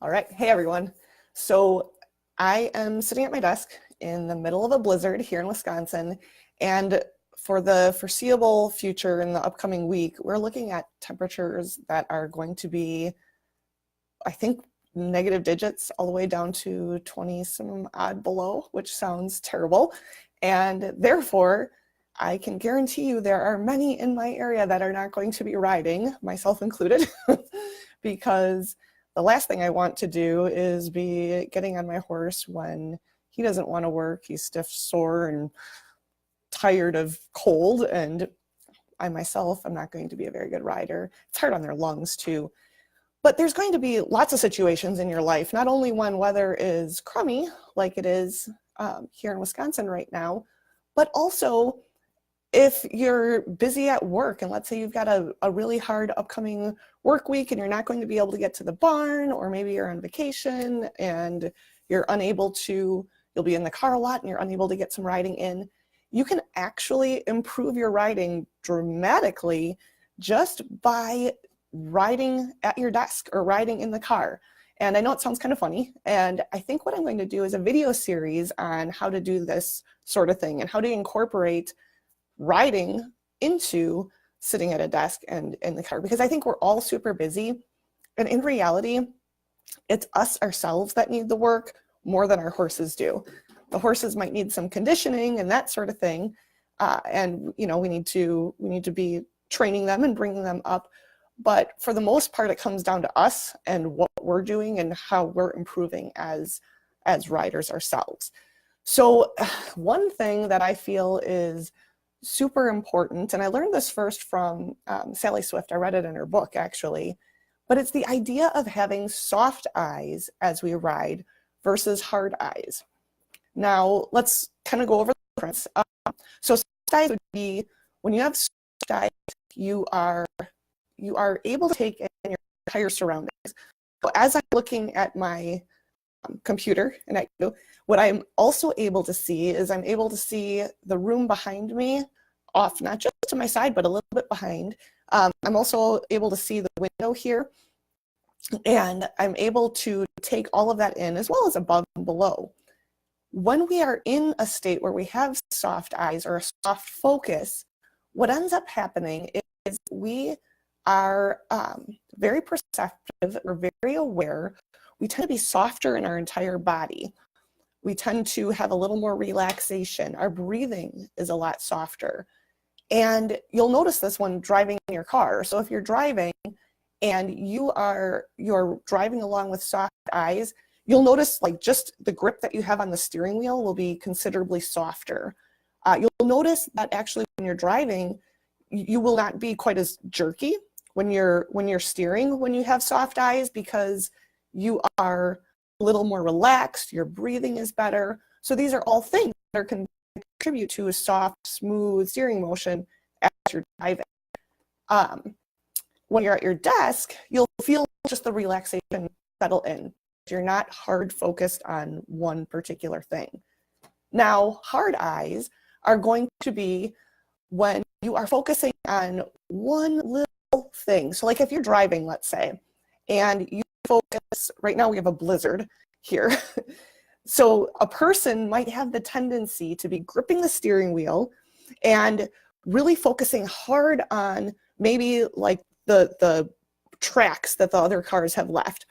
All right. Hey, everyone. So I am sitting at my desk in the middle of a blizzard here in Wisconsin. And for the foreseeable future in the upcoming week, we're looking at temperatures that are going to be, I think, negative digits all the way down to 20 some odd below, which sounds terrible. And therefore, I can guarantee you there are many in my area that are not going to be riding, myself included, because the last thing I want to do is be getting on my horse when he doesn't want to work, he's stiff, sore, and tired of cold, and I myself am not going to be a very good rider. It's hard on their lungs too. But there's going to be lots of situations in your life, not only when weather is crummy, like it is here in Wisconsin right now, but also if you're busy at work and let's say you've got a really hard upcoming work week and you're not going to be able to get to the barn, or maybe you're on vacation and you're unable to, you'll be in the car a lot and you're unable to get some riding in, you can actually improve your riding dramatically just by riding at your desk or riding in the car. And I know it sounds kind of funny, and I think what I'm going to do is a video series on how to do this sort of thing and how to incorporate riding into sitting at a desk and in the car, because I think we're all super busy, and in reality it's us ourselves that need the work more than our horses do. The horses might need some conditioning and that sort of thing, and you know, we need to be training them and bringing them up, but for the most part it comes down to us and what we're doing and how we're improving as riders ourselves. So one thing that I feel is super important, and I learned this first from Sally Swift, I read it in her book actually, but it's the idea of having soft eyes as we ride versus hard eyes. Now let's kind of go over the difference. So soft eyes would be when you have soft eyes, you are able to take in your entire surroundings. So as I'm looking at my computer and at you, what I'm also able to see is I'm able to see the room behind me off, not just to my side, but a little bit behind. I'm also able to see the window here, and I'm able to take all of that in as well as above and below. When we are in a state where we have soft eyes or a soft focus, what ends up happening is we are very perceptive or very aware. We tend to be softer in our entire body. We tend to have a little more relaxation. Our breathing is a lot softer. And you'll notice this when driving in your car. So if you're driving and you're driving along with soft eyes, you'll notice like just the grip that you have on the steering wheel will be considerably softer. You'll notice that actually when you're driving, you will not be quite as jerky when you're steering when you have soft eyes, because you are a little more relaxed, your breathing is better. So these are all things that can contribute to a soft, smooth steering motion as you're driving. When you're at your desk, you'll feel just the relaxation settle in. You're not hard focused on one particular thing. Now, hard eyes are going to be when you are focusing on one little thing. So like if you're driving, let's say, and you focus, right now we have a blizzard here. So a person might have the tendency to be gripping the steering wheel and really focusing hard on maybe like the tracks that the other cars have left.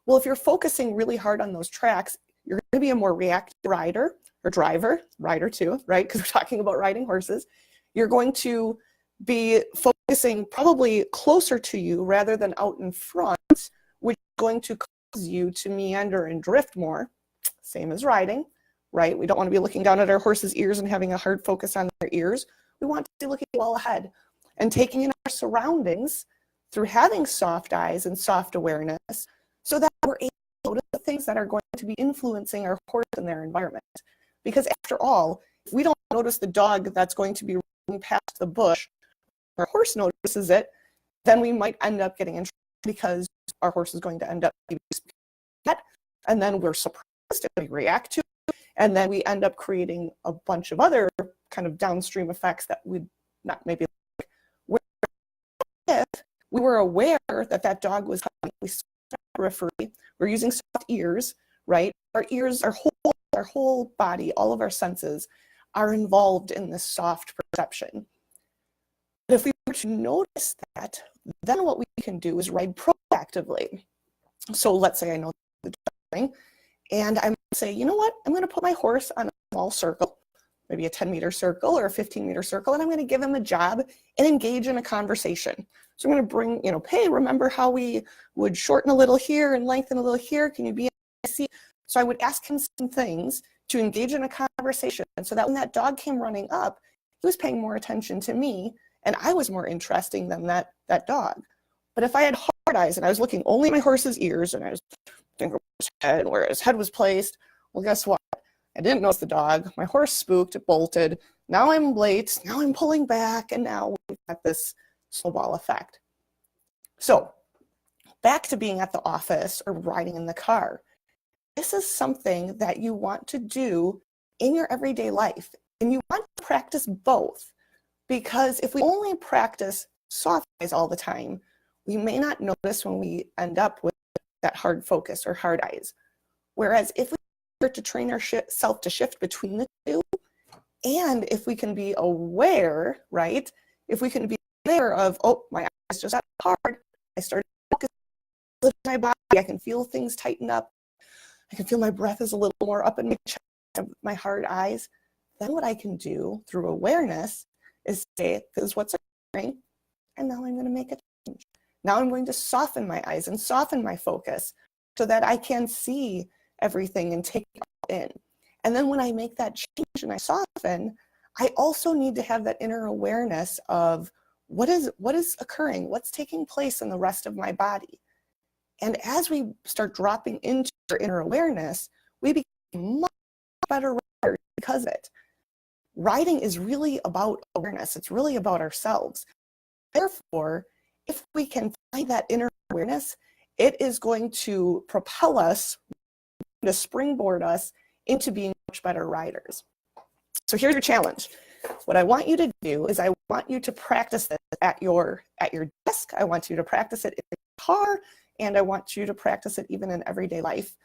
Well, if you're focusing really hard on those tracks, you're going to be a more reactive rider or driver, rider too, right? Because we're talking about riding horses. You're going to be focusing probably closer to you rather than out in front, which is going to cause you to meander and drift more. Same as riding, right? We don't want to be looking down at our horse's ears and having a hard focus on their ears. We want to be looking well ahead and taking in our surroundings through having soft eyes and soft awareness, so that we're able to notice the things that are going to be influencing our horse and their environment. Because after all, if we don't notice the dog that's going to be running past the bush, our horse notices it, then we might end up getting in trouble because our horse is going to end up that, and then we're surprised and we react to it, and then we end up creating a bunch of other kind of downstream effects that we'd not maybe like. If we were aware that that dog was coming, we saw periphery. We're using soft ears, right? Our ears, our whole body, all of our senses are involved in this soft perception. But if we were to notice that, then what we can do is ride proactively. So let's say I know the thing, and I might say, you know what, I'm going to put my horse on a small circle, maybe a 10-meter circle or a 15-meter circle, and I'm going to give him a job and engage in a conversation. So I'm going to bring, hey, remember how we would shorten a little here and lengthen a little here? Can you be in my seat? So I would ask him some things to engage in a conversation, so that when that dog came running up, he was paying more attention to me, and I was more interesting than that dog. But if I had hard eyes and I was looking only at my horse's ears and I was thinking of his head, where his head was placed, well, guess what? I didn't notice the dog. My horse spooked, it bolted. Now I'm late. Now I'm pulling back, and now we've got this snowball effect. So back to being at the office or riding in the car. This is something that you want to do in your everyday life, and you want to practice both, because if we only practice soft eyes all the time, we may not notice when we end up with that hard focus or hard eyes. Whereas if we start to train ourselves to shift between the two, and if we can be aware, right? If we can be aware of, oh, my eyes just got hard, I started focusing on my body, I can feel things tighten up, I can feel my breath is a little more up in my chest, my hard eyes, then what I can do through awareness is say, this is what's occurring, and now I'm going to make a change. Now I'm going to soften my eyes and soften my focus so that I can see everything and take it all in. And then when I make that change and I soften, I also need to have that inner awareness of what is occurring, what's taking place in the rest of my body. And as we start dropping into our inner awareness, we become much better riders because of it. Riding is really about awareness. It's really about ourselves. Therefore, if we can find that inner awareness, it is going to propel us, to springboard us into being much better riders. So here's your challenge. What I want you to do is I want you to practice this at your desk. I want you to practice it in your car, and I want you to practice it even in everyday life.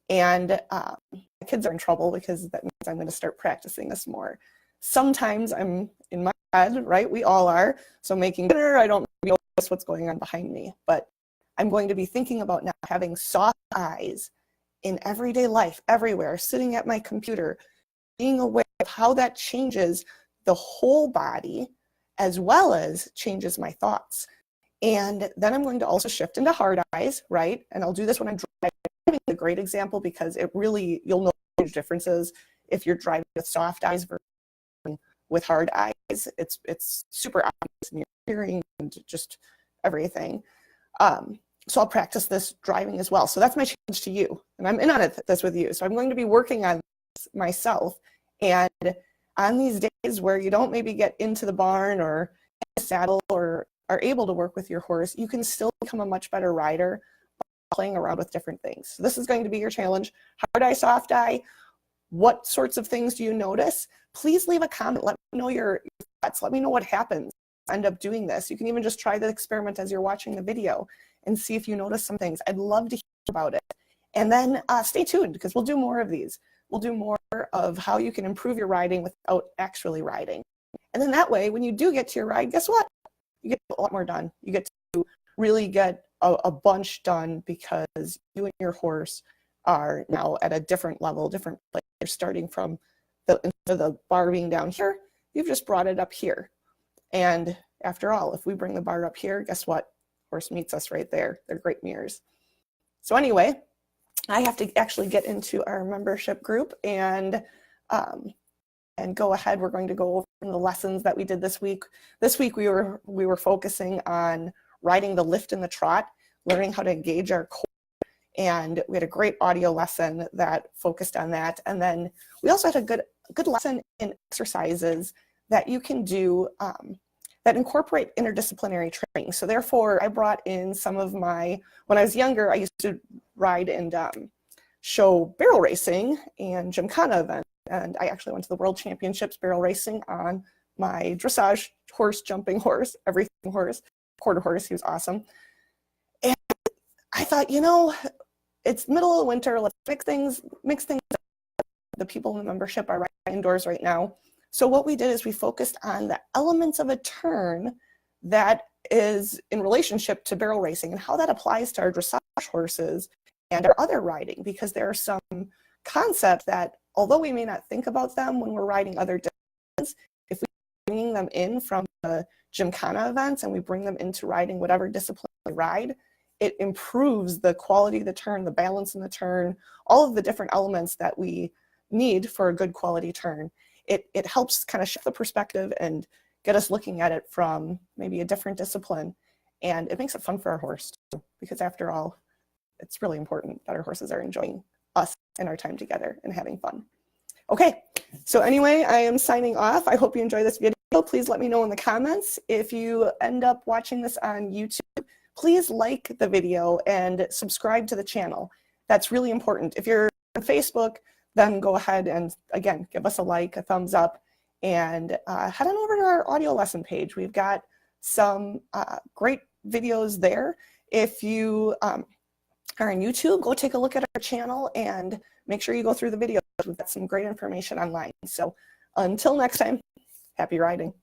And my kids are in trouble because that means I'm going to start practicing this more. Sometimes I'm in my head, right? We all are. So making dinner, I don't notice what's going on behind me, but I'm going to be thinking about now having soft eyes in everyday life, everywhere, sitting at my computer, being aware of how that changes the whole body as well as changes my thoughts. And then I'm going to also shift into hard eyes, right? And I'll do this when I'm driving. A great example, because it really, you'll know huge differences if you're driving with soft eyes versus with hard eyes. It's super obvious in your hearing and just everything. So I'll practice this driving as well. So that's my challenge to you, and I'm in on this with you. So I'm going to be working on this myself, and on these days where you don't maybe get into the barn or in the saddle or are able to work with your horse, you can still become a much better rider by playing around with different things. So this is going to be your challenge. Hard eye, soft eye. What sorts of things do you notice? Please leave a comment. Let me know your thoughts. Let me know what happens. End up doing this. You can even just try the experiment as you're watching the video and see if you notice some things. I'd love to hear about it. And then stay tuned, because we'll do more of these. We'll do more of how you can improve your riding without actually riding. And then that way, when you do get to your ride, guess what? You get a lot more done. You get to really get a bunch done, because you and your horse are now at a different level, different place. You're starting from instead of the bar being down here, you've just brought it up here. And after all, if we bring the bar up here, guess what? Horse meets us right there. They're great mirrors. So anyway, I have to actually get into our membership group and go ahead. We're going to go over the lessons that we did this week. This week we were focusing on riding the lift and the trot, learning how to engage our core. And we had a great audio lesson that focused on that. And then we also had a good lesson in exercises that you can do that incorporate interdisciplinary training. So therefore, I brought in some of when I was younger, I used to ride and show barrel racing and gymkhana events. And I actually went to the World Championships barrel racing on my dressage horse, jumping horse, everything horse, quarter horse. He was awesome. And I I thought, you know, it's middle of winter, let's mix things up. The people in the membership are riding indoors right now. So what we did is we focused on the elements of a turn that is in relationship to barrel racing and how that applies to our dressage horses and our other riding, because there are some concepts that, although we may not think about them when we're riding other disciplines, if we bring them in from the Gymkhana events and we bring them into riding whatever discipline we ride, it improves the quality of the turn, the balance in the turn, all of the different elements that we need for a good quality turn. It helps kind of shift the perspective and get us looking at it from maybe a different discipline. And it makes it fun for our horse too, because after all, it's really important that our horses are enjoying us and our time together and having fun. Okay, so anyway, I am signing off. I hope you enjoy this video. Please let me know in the comments. If you end up watching this on YouTube, please like the video and subscribe to the channel. That's really important. If you're on Facebook, then go ahead and, again, give us a like, a thumbs up, and head on over to our audio lesson page. We've got some great videos there. If you are on YouTube, go take a look at our channel and make sure you go through the videos. We've got some great information online. So until next time, happy riding.